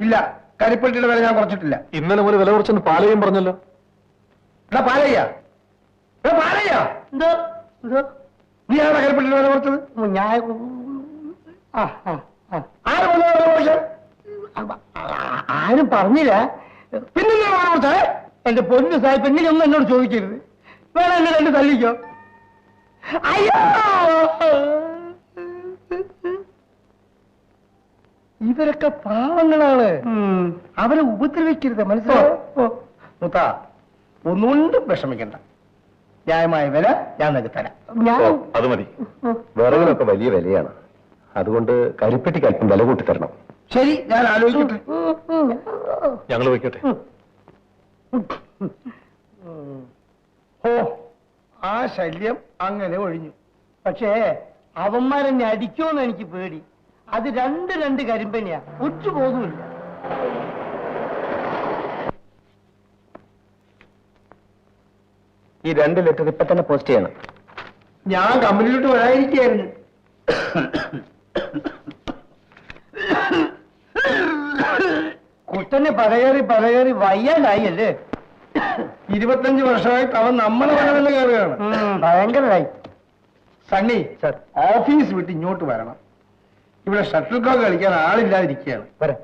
ഇല്ല, കരിപ്പെട്ടിയുടെ വില ഞാൻ കുറച്ചിട്ടില്ല. ഇന്നലെ മുതൽ വില കുറച്ചെന്ന് പാലയും പറഞ്ഞല്ലോ. എടാ പാലയ്യ, പാലയ്യ, നീയാണ് കരിപ്പെട്ടിയുടെ വില കുറച്ചത്? ആരും പറഞ്ഞില്ല. പിന്നെ കുറച്ചേ? എന്റെ പൊന്നു സാഹിബ്, എങ്ങനെയൊന്നും എന്നോട് ചോദിക്കരുത്. വേണം എന്നെ രണ്ട് തല്ലിക്കോ. അയ്യോ, ഇവരൊക്കെ പാവങ്ങളാണ്. അവരെ ഉപദ്രവിക്കരുത്, മനസ്സിലായോ? മുത്ത, ഒന്നുകൊണ്ടും വിഷമിക്കണ്ട. ന്യായമായ വില ഞാൻ നിങ്ങൾക്ക് തരാം. അത് മതി. വിറകിനൊക്കെ വലിയ വിലയാണ്. അതുകൊണ്ട് കരിപ്പെട്ടിക്ക് അല്പം വില കൂട്ടി തരണം. ശരി, ഞാൻ ആലോചിക്കട്ടെ. ഞങ്ങൾ വയ്ക്കട്ടെ. ഓ, ആ ശല്യം അങ്ങനെ ഒഴിഞ്ഞു. പക്ഷേ അവന്മാരെന്നെ അടിക്കുമെന്ന് എനിക്ക് പേടി. അത് രണ്ട് കരിമ്പനിയാ, ഒറ്റ പോകുമില്ല. ഈ 2 ലിറ്റർ ഇപ്പൊ തന്നെ പോസ്റ്റ് ചെയ്യണം. ഞാൻ കമ്പനിയിലോട്ട് വരാതിരിക്കുകയായിരുന്നു. കുട്ടനെ പലകേറി വയ്യാണ്ടായി അല്ലേ? 25 വർഷമായിട്ട് അവൻ നമ്മളെ വരവല്ല കയറുകയാണ്. ഭയങ്കരമായി. സണ്ണി, ഓഫീസ് വിട്ട് ഇങ്ങോട്ട് വരണം. ഇവിടെ ഷട്ടിൽ കോക്ക് കളിക്കാൻ ആളില്ലാതിരിക്കുകയാണ്. വരാം.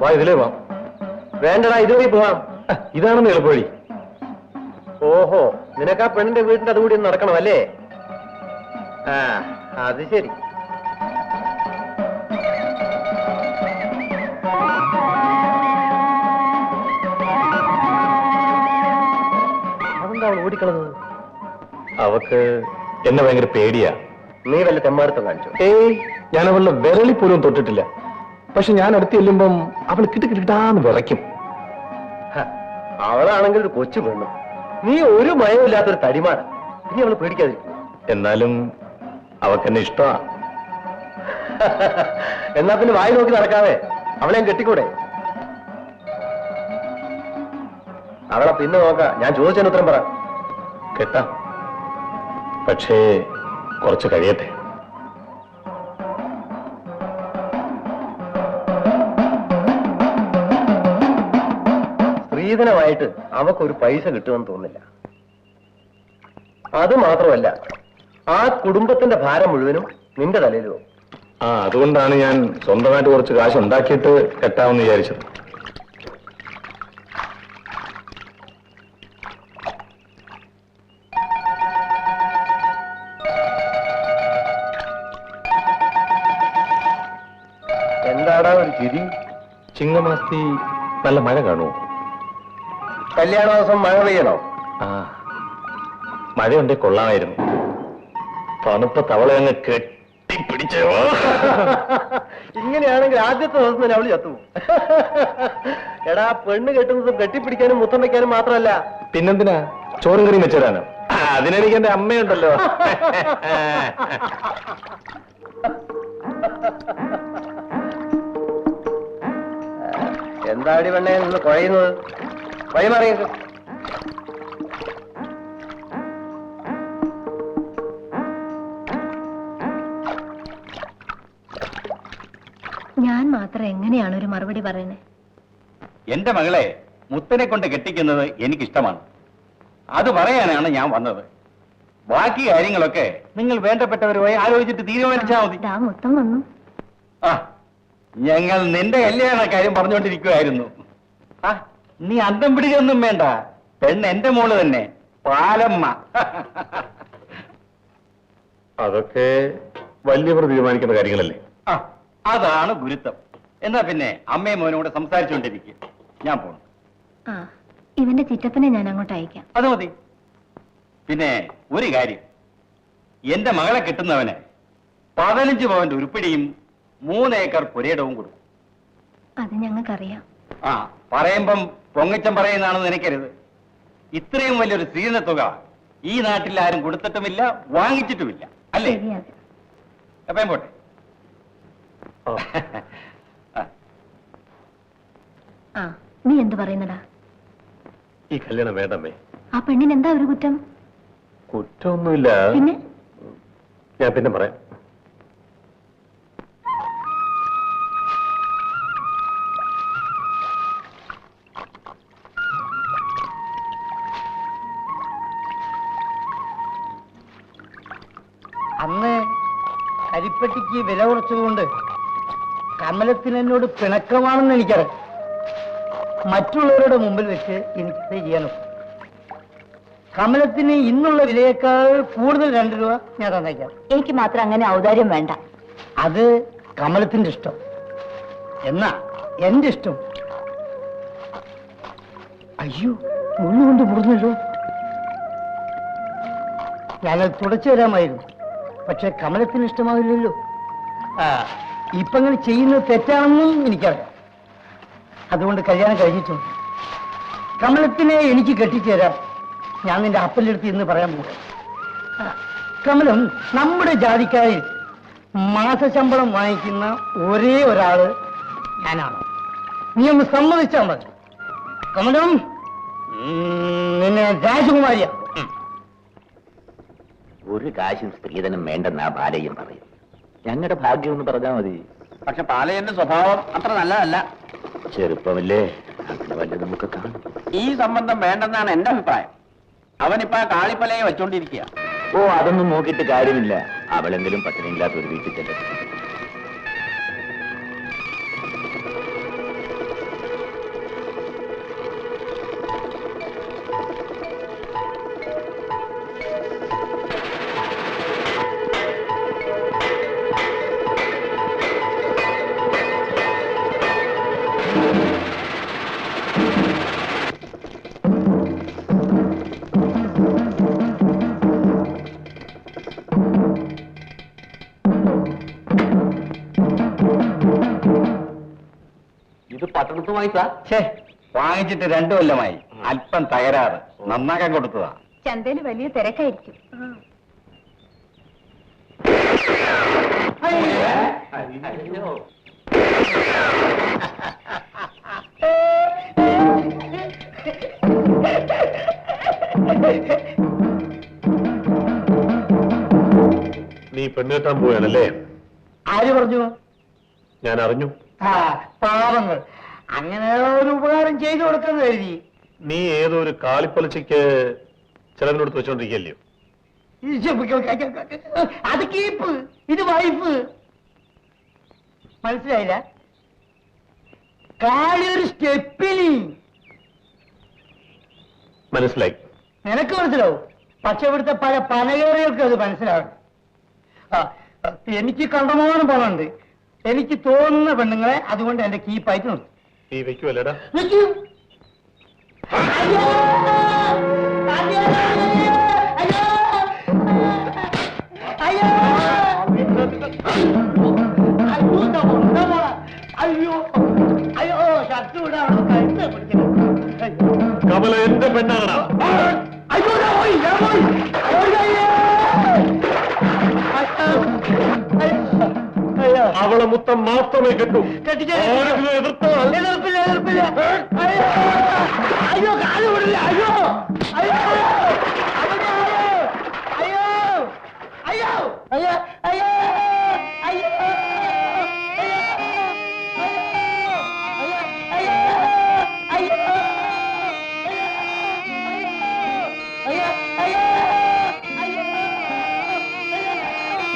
വാ, ഇതിലേ പോവാം. വേണ്ടടാ, ഇതുവഴി പോവാം. ഇതാണെന്ന് എളുപ്പവഴി. ഓഹോ, നിനക്ക് ആ പെണ്ണിന്റെ വീടിന്റെ അതുകൂടി ഒന്ന് നടക്കണം അല്ലേ? ആ, അത് ശരി. അതെന്താ അവൾ ഓടിക്കളഞ്ഞത്? അവക്ക് എന്നെ ഭയങ്കര പേടിയാ. നീ വല്ല തെമ്മാടുത്തം കാണിച്ചു? ഏയ്, ഞാൻ അവളുടെ വിരളി പോലും തൊട്ടിട്ടില്ല. പക്ഷെ ഞാൻ അടുത്ത് ചെല്ലുമ്പം അവൾ കിട്ടാന്ന് വിറയ്ക്കും. അവളാണെങ്കിൽ ഒരു കൊച്ചു പെണ്ണു. നീ ഒരു മയമില്ലാത്തൊരു തടിമാണ്. നീ അവള് പേടിക്കാതിരിക്കും. എന്നാലും അവക്കെന്നെ ഇഷ്ടമാ. എന്നാ പിന്നെ വായി നോക്കി നടക്കാതെ അവളെ കെട്ടിക്കൂടെ? അവളെ പിന്നെ നോക്കാം. ഞാൻ ചോദിച്ചതിന് ഉത്തരം പറ. കെട്ടാം, പക്ഷേ കുറച്ച് കഴിയട്ടെ. സ്ത്രീധനമായിട്ട് അവക്കൊരു പൈസ കിട്ടുമെന്ന് തോന്നില്ല. അത് മാത്രമല്ല, ആ കുടുംബത്തിന്റെ ഭാരം മുഴുവനും നിന്റെ തലയിലോ. അതുകൊണ്ടാണ് ഞാൻ സ്വന്തമായിട്ട് കുറച്ച് കാശ് ഉണ്ടാക്കിയിട്ട് കെട്ടാമെന്ന് വിചാരിച്ചത്. എന്താടാ ഒരു ചിരി? ചിങ്ങമാസത്തി നല്ല മഴ കാണുമോ? കല്യാണ ദിവസം മഴ പെയ്യണോ? മഴയുണ്ടേ കൊള്ളാമായിരുന്നു. തണുത്ത തവളയങ്ങ് കെട്ടിപ്പിടിച്ചോ. ഇങ്ങനെയാണെങ്കിൽ ആദ്യത്തെ ദിവസം തന്നെ അവള് ചത്തു. എടാ, പെണ്ണ് കെട്ടുന്നതും കെട്ടിപ്പിടിക്കാനും മുത്തം വയ്ക്കാനും മാത്രമല്ല, പിന്നെന്തിനാ ചോറും കറിയും വെച്ചിടാനോ? അതിനെനിക്ക് എന്റെ അമ്മയുണ്ടല്ലോ. എന്താടി പെണ്ണെ നിന്ന് കുഴയുന്നത്? വഴിമാറിയത്. ഞാൻ മാത്രം എങ്ങനെയാണ് ഒരു മറുപടി പറയുന്നത്? എന്റെ മകളെ മുത്തനെ കൊണ്ട് കെട്ടിക്കുന്നത് എനിക്കിഷ്ടമാണ്. അത് പറയാനാണ് ഞാൻ വന്നത്. ബാക്കി കാര്യങ്ങളൊക്കെ നിങ്ങൾ വേണ്ടപ്പെട്ടവരുമായി ആലോചിച്ചിട്ട് തീരുമാനിച്ചാൽ മതി. മുത്തം വന്നു. ആ, ഞങ്ങൾ നിന്റെ കല്യാണ കാര്യം പറഞ്ഞുകൊണ്ടിരിക്കുവായിരുന്നു. ആ, നീ അന്തം പിടിക്കൊന്നും വേണ്ട. പെണ്ണ് എന്റെ മോള് തന്നെ, പാലമ്മ. അതൊക്കെ വലിയവർ തീരുമാനിക്കുന്ന കാര്യങ്ങളല്ലേ? ആ, അതാണ് ഗുരുത്വം. എന്നാ പിന്നെ അമ്മയും മോനും കൂടെ സംസാരിച്ചുകൊണ്ടിരിക്കുക. ഞാൻ പോണു. ഇവന്റെ ചിറ്റപ്പനെ ഞാൻ അങ്ങോട്ട് അയക്കാം. അത് മതി. പിന്നെ ഒരു കാര്യം, എന്റെ മകളെ കിട്ടുന്നവന് 15 പവന്റെ ഉരുപ്പിടിയും 3 ഏക്കർ പുരയിടവും കൊടുക്കും. അത് ഞങ്ങൾക്കറിയാം. ആ, പറയുമ്പം പൊങ്ങച്ചം പറയുന്നതാണെന്ന് നിനക്കരുത്. ഇത്രയും വലിയൊരു സ്ത്രീധന തുക ഈ നാട്ടിൽ ആരും കൊടുത്തിട്ടുമില്ല, വാങ്ങിച്ചിട്ടുമില്ല, അല്ലേ? എപ്പം പോട്ടെ. നീ എന്ത് പറയുന്നടാ? ഈ കല്യാണം വേണ്ടമ്മേ. ആ പെണ്ണിന് എന്താ ഒരു കുറ്റം? കുറ്റമൊന്നുമില്ല. പിന്നെ ഞാൻ പിന്നെ പറയാം. അന്ന് കരിപ്പെട്ടിക്ക് വില കുറച്ചതുകൊണ്ട് കമലത്തിന് എന്നോട് പിണക്കമാണെന്ന് എനിക്കറിയാം. മറ്റുള്ളവരുടെ മുമ്പിൽ വെച്ച് എനിക്കത് ചെയ്യാനും കമലത്തിന് ഇന്നുള്ള വിലയേക്കാൾ കൂടുതൽ 2 രൂപ ഞാൻ തന്നേക്കാം. എനിക്ക് മാത്രം അങ്ങനെ ഔദാര്യം വേണ്ട. അത് കമലത്തിന്റെ ഇഷ്ടം, എന്നാ എന്റെ ഇഷ്ടം. അയ്യോ, മുള്ളുകൊണ്ട് മുറിഞ്ഞല്ലോ. ഞാനത് തുടച്ചു തരാമായിരുന്നു, പക്ഷെ കമലത്തിന് ഇഷ്ടമാവില്ലല്ലോ. ഇപ്പൊ അങ്ങനെ ചെയ്യുന്നത് തെറ്റാണെന്നും എനിക്കറിയാം. അതുകൊണ്ട് കല്യാണം കഴിഞ്ഞിട്ടുണ്ട്. കമലത്തിനെ എനിക്ക് കെട്ടിച്ചേരാം. ഞാൻ നിന്റെ അപ്പലെടുത്ത് ഇന്ന് പറയാൻ പോകും. കമലം നമ്മുടെ ജാതിക്കാരിൽ മാസശമ്പളം വാങ്ങിക്കുന്ന ഒരേ ഒരാള് ഞാനാണ്. നീ ഒന്ന് സമ്മതിച്ചാൽ മതി. കമലം നിന്നെ രാജകുമാരിയ. ഒരു കാശും സ്ത്രീധനം വേണ്ടെന്നാ ബാലയ്യം പറയും. ഞങ്ങളുടെ ഭാഗ്യം എന്ന് പറഞ്ഞാൽ മതി. പക്ഷെ പാലയന്റെ സ്വഭാവം അത്ര നല്ലതല്ല. ചെറുപ്പമല്ലേ, അങ്ങനെ വല്ല നമുക്ക് കാണും. ഈ സംബന്ധം വേണ്ടെന്നാണ് എന്റെ അഭിപ്രായം. അവനിപ്പോ ആ കാളിപ്പലയെ വെച്ചോണ്ടിരിക്കുക. ഓ, അതൊന്നും നോക്കിയിട്ട് കാര്യമില്ല. അവളെങ്കിലും പട്ടിണിയില്ലാത്ത ഒരു വീട്ടിൽ ചെല്ലട്ടെ. ഇത് പട്ടണത്ത് വാങ്ങിച്ചാ? വാങ്ങിച്ചിട്ട് 2 കൊല്ലമായി. അല്പം തകരാറ്, നന്നാക്കാൻ കൊടുത്തതാ. ചന്തയിൽ വലിയ തിരക്കായിരിക്കും. നീ പെണ്ണുകെട്ടാൻ പോയാണല്ലേ? ആര് പറഞ്ഞു? ഞാൻ അറിഞ്ഞു. പാവങ്ങൾ, അങ്ങനെ ഒരു ഉപകാരം ചെയ്തു കൊടുക്കുന്ന കരുതി. നീ ഏതോ ഒരു കാളിപ്പലിച്ചയ്ക്ക് ചിലവിനോട് വെച്ചോണ്ടിരിക്കല്ലയോ? അത് കീപ്പ്, ഇത് വൈഫ്. മനസ്സിലായില്ല? കാളി ഒരു സ്റ്റെപ്പിനി. മനസ്സിലായി. നിനക്ക് മനസ്സിലാവും, പക്ഷെ ഇവിടുത്തെ പല പനകേറികൾക്ക് അത് മനസ്സിലാവും. എനിക്ക് കണ്ടമാനം പണമുണ്ട്. എനിക്ക് തോന്നുന്ന പെണ്ണുങ്ങളെ അതുകൊണ്ട് എന്റെ കീപ്പായിട്ട് നിർത്തും. നീ വെക്കുവല്ലേടാ? അയ്യോ! അയ്യോ! അയ്യോ! അയ്യോ! അയ്യോ! അയ്യോ! അയ്യോ! ഷർട്ട് വിടാണ് കഴുത്ത് പിടിക്കുന്നത്. കമല എന്റെ പെണ്ണാണ്. അയ്യോ! ഞാൻ പോയി, ഞാൻ പോയി. അയ്യോ! അവളെ മുത്തം മാത്രമേ കെട്ടൂ. എതിർപ്പില്ല, എതിർപ്പില്ല. അയ്യോ! അയ്യോ, കാല് വിടില്ല. അയ്യോ! അയ്യോ! അയ്യോ! അയ്യോ! അയ്യോ! അയ്യോ! അയ്യോ!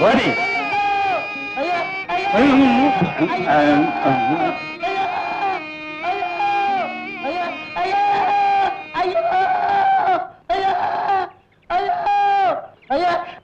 ഓടി. അയ്യോ!